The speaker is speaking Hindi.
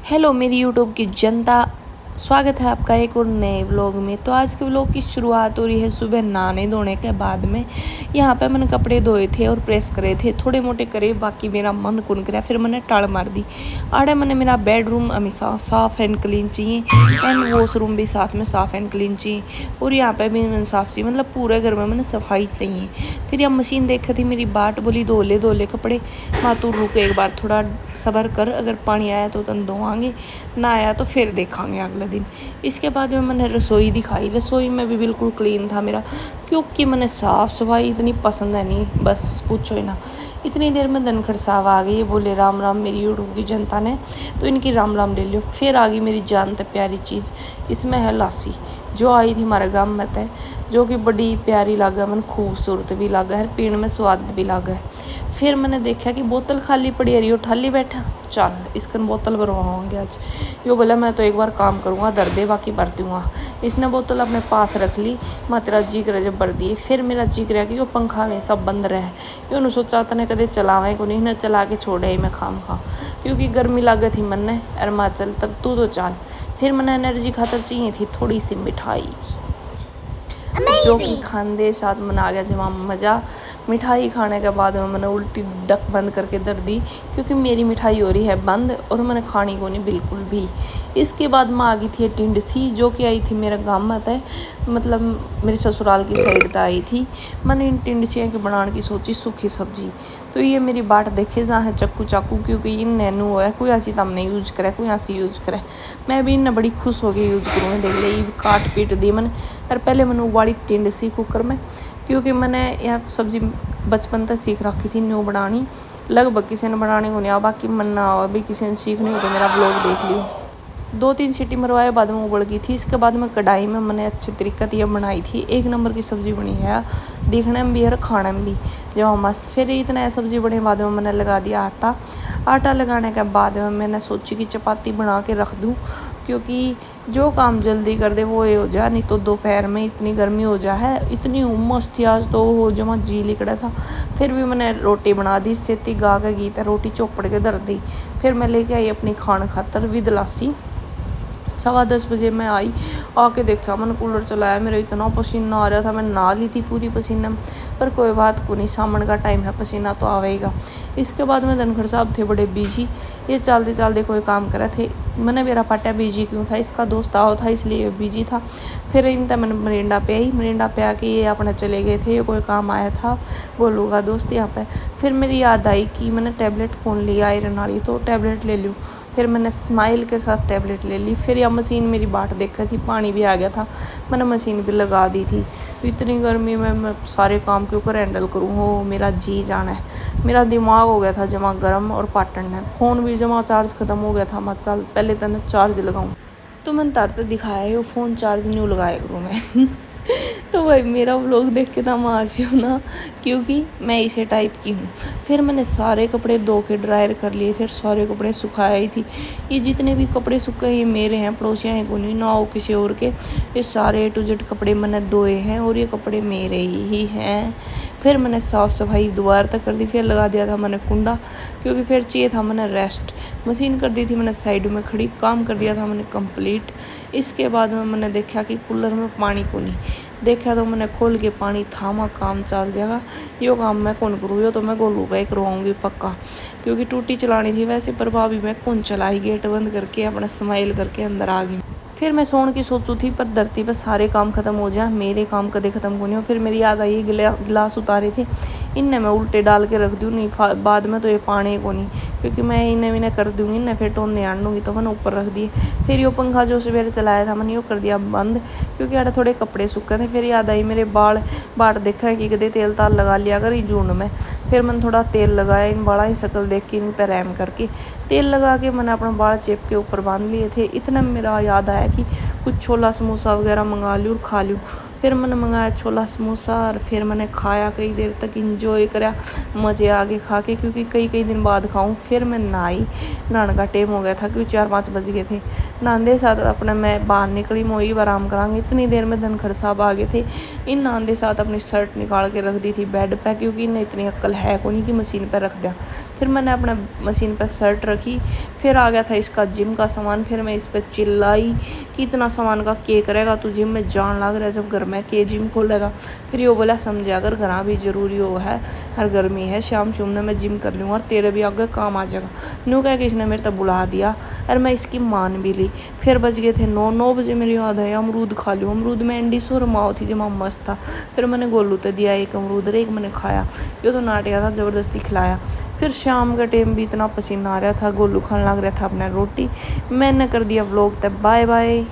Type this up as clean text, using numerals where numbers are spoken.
हेलो मेरी यूट्यूब की जनता, स्वागत है आपका एक और नए व्लॉग में। तो आज के व्लॉग की शुरुआत हो रही है सुबह नहाने धोने के बाद में। यहाँ पे मैंने कपड़े धोए थे और प्रेस करे थे, थोड़े मोटे करे, बाकी मेरा मन कुन कराया, फिर मैंने टाड़ मार दी। आड़े मैंने मेरा बेडरूम हमेशा साफ़ एंड क्लीन चाहिए एंड वॉशरूम भी साथ में साफ़ एंड क्लीन चाहिए, और यहाँ पे भी मैंने साफ़ चाहिए, मतलब पूरे घर में मैंने सफाई चाहिए। फिर यह मशीन देखी थी मेरी बाट, बोली धो ले कपड़े। माँ तू रुक एक बार, थोड़ा सब्र कर, अगर पानी आया तो तन धोवांगे, ना आया तो फिर देखांगे अगले दिन। इसके बाद में मैंने रसोई दिखाई। रसोई में भी बिल्कुल क्लीन था मेरा, क्योंकि मैंने साफ़ सफाई इतनी पसंद है नहीं, बस पूछो ही ना। इतनी देर में धनखड़ साहब आ गए, बोले राम राम मेरी यूट्यूब की जनता ने, तो इनकी राम राम ले लियो। फिर आ गई मेरी जानते प्यारी चीज़, इसमें है लासी, जो आई थी हमारे गाँव में तय, जो कि बड़ी प्यारी लगा, मन खूबसूरत भी लगा है, पीने में स्वाद भी लगा है। फिर मैंने देखा कि बोतल खाली पड़ी है, उठा ली बैठा, चल इसकन बोतल भरवाऊँगी आज। यो बोला मैं तो एक बार काम करूँगा, दर दे बाकी भर दूँगा। इसने बोतल अपने पास रख ली, मैं तेरा जी करे जब भर दिए। फिर मेरा जी करे कि वो पंखा में सब बंद रहे, यो ने सोचा तने कदे चलावे को नहीं, न चला के छोड़े ही मैं खाम खा, क्योंकि गर्मी लागत थी मन ने। अरुणाचल तब तू तो चल। फिर मैंने एनर्जी खातर चाहिए थी थोड़ी सी मिठाई, जो कि खाने साथ मना आ गया जमा मज़ा। मिठाई खाने के बाद में मैंने उल्टी डक बंद करके दर दी, क्योंकि मेरी मिठाई हो रही है बंद और मैंने खानी को नहीं बिल्कुल भी। इसके बाद में आ गई थी टिंडसी, जो कि आई थी मेरे गाँव में था, मतलब मेरे ससुराल की साइड तक आई थी। मैंने इन टिंडसियों के बनाने की सोची सूखी सब्जी। तो ये मेरी बाट देखे जहाँ है चक्कू चाकू, क्योंकि इन नैनू है कोई ऐसी तम नहीं यूज करे, कोई ऐसी यूज करे, मैं भी इन्हें बड़ी खुश हो गई यूज करूँगी। देख ले काट पीट दी मैंने। और पहले मैंने उबाली टिंडसी कुकर में, क्योंकि मैंने यह सब्जी बचपन तक सीख रखी थी न्यू बनानी। लगभग किसी ने बनाने को नहीं आ, बाकी मन ना हो अभी किसी ने सीखनी हो तो मेरा ब्लॉग देख लियो। 2-3 सीटी मरवाए बाद में उबल गई थी। इसके बाद में कढ़ाई में मैंने अच्छे तरीके से बनाई थी, एक नंबर की सब्ज़ी बनी है, देखने में भी और खाने में भी जो मस्त। फिर इतना सब्ज़ी बने बाद में मैंने लगा दिया आटा। आटा लगाने के बाद में मैंने सोची कि चपाती बना के रख दूँ, क्योंकि जो काम जल्दी कर दे वो ये हो जाए, नहीं तो दोपहर में इतनी गर्मी हो जा है, इतनी उमस थी आज तो हो जमा जी लिकड़ा था। फिर भी मैंने रोटी बना दी, सेती गा के गई था, रोटी चौपड़ के धर दी। फिर मैं लेके आई अपनी खान खातर विद लासी। 10:15 बजे मैं आई, आके देखा मैंने कूलर चलाया, मेरा इतना पसीना आ रहा था, मैं नहा ली थी पूरी पसीना में, पर कोई बात को नहीं, सामने का टाइम है, पसीना तो आवेगा। इसके बाद में धनखड़ साहब थे बड़े बिजी, ये चलते चलते कोई काम करे थे। मैंने मेरा पाटा बिजी क्यों था, इसका दोस्त आओ था इसलिए बिजी था। फिर इन तक मैंने मरिंडा पे आई, मरिंडा पे आके ये अपने चले गए थे, ये कोई काम आया था गोलू का दोस्त यहाँ पे। फिर मेरी याद आई कि मैंने टैबलेट कौन लिया आयरन वाली, तो टैबलेट ले लूँ। फिर मैंने स्माइल के साथ टैबलेट ले ली। फिर यह मशीन मेरी बाट देखी थी, पानी भी आ गया था, मैंने मशीन भी लगा दी थी। इतनी गर्मी में मैं सारे काम के ऊपर हैंडल करूँ, हो मेरा जी जाना है। मेरा दिमाग हो गया था जमा गर्म और पाटन है, फ़ोन भी जमा चार्ज ख़त्म हो गया था। मत चल पहले तने चार्ज लगाऊँ, तो मैंने तरते दिखाया वो फ़ोन चार्ज नहीं लगाया करूँ मैं। तो भाई मेरा व्लॉग देख के तुम आशी हो ना, क्योंकि मैं इसे टाइप की हूँ। फिर मैंने सारे कपड़े धो के ड्रायर कर लिए थे, सारे कपड़े सुखाए ही थी। ये जितने भी कपड़े सूखे ये मेरे हैं, पड़ोसियाँ हैं को नहीं, ना हो किसी और के। ये सारे A to Z कपड़े मैंने धोए हैं और ये कपड़े मेरे ही हैं। फिर मैंने साफ़ सफाई दोबारा तक कर दी। फिर लगा दिया था मैंने कुंडा, क्योंकि फिर चाहिए था मैंने रेस्ट। मशीन कर दी थी मैंने साइड में खड़ी, काम कर दिया था मैंने कंप्लीट। इसके बाद में मैंने देखा कि कूलर में पानी को नहीं देखा, तो मैंने खोल के पानी थामा, काम चल जाएगा। यो काम मैं कौन करूँ, यो तो मैं गोलू का ही करवाऊँगी पक्का, क्योंकि टूटी चलानी थी वैसे, पर भाभी मैं कौन चलाई, गेट बंद करके अपना स्माइल करके अंदर आ गई। फिर मैं सोने की सोचू थी, पर धरती पर सारे काम ख़त्म हो जाए, मेरे काम कदे ख़त्म को नहीं हो। फिर मेरी याद आई गिलास उतारे थे, इन्हें मैं उल्टे डाल के रख दूँ, नहीं बाद में तो ये पानी को नहीं, क्योंकि मैं इन्हें कर दूँगी, इन्हें फिर टोने आन लूँगी, तो मैंने ऊपर रख दिए। फिर यो पंखा जो सवेरे चलाया था मैंने यो कर दिया बंद, क्योंकि आड़े थोड़े कपड़े सूखे थे। फिर याद आई मेरे बाल बाट देखा कि कदे तेल ताल लगा लिया कर जून में। फिर मैंने थोड़ा तेल लगाया, इन बाड़ा ही शक्ल देख के इन पर रैम करके तेल लगा के मैंने अपना बाल चेप के ऊपर बांध लिए थे। इतना मेरा याद आया कि कुछ छोला समोसा वगैरह मंगा लूँ और खा लूँ। फिर मैंने मंगाया छोला समोसा और फिर मैंने खाया, कई देर तक इंजॉय करा, मज़े आ गए खा के, क्योंकि कई दिन बाद खाऊं। फिर मैं नहाई, नहाने का टाइम हो गया था, क्योंकि 4-5 बज गए थे। नहाने साथ अपने मैं बाहर निकली, मोई आराम करांगी। इतनी देर में धनखड़ साहब आ गए थे। इन नहाने साथ अपनी शर्ट निकाल के रख दी थी बेड पर, क्योंकि इन्हें इतनी अक्ल है को नहीं कि मशीन पर रख दिया। फिर मैंने अपने मशीन पर शर्ट रखी, फिर आ गया था इसका जिम का सामान। फिर मैं इस पर चिल्लाई कि इतना सामान का के करेगा तू, जिम में जान लग रहा है जब घर में के जिम खोलेगा। फिर ये बोला समझे अगर घर भी जरूरी हो है, हर गर्मी है, शाम शुम में मैं जिम कर लूँगा और तेरे भी आगे काम आ जाएगा। न्यू कह के इसने मेरे तक बुला दिया और मैं इसकी मान भी ली। फिर बज गए थे 9 बजे, मेरी याद है अमरूद खा लूँ। अमरूद में एंडी सुरमा थी जो मस्त था। फिर मैंने गोलू तो दिया एक अमरूद, एक मैंने खाया। ये तो नाटिया था, ज़बरदस्ती खिलाया। फिर शाम का टाइम भी इतना पसीना आ रहा था, गोलू खाने लग रहा था अपना रोटी। मैंने कर दिया व्लॉग तब, बाय बाय।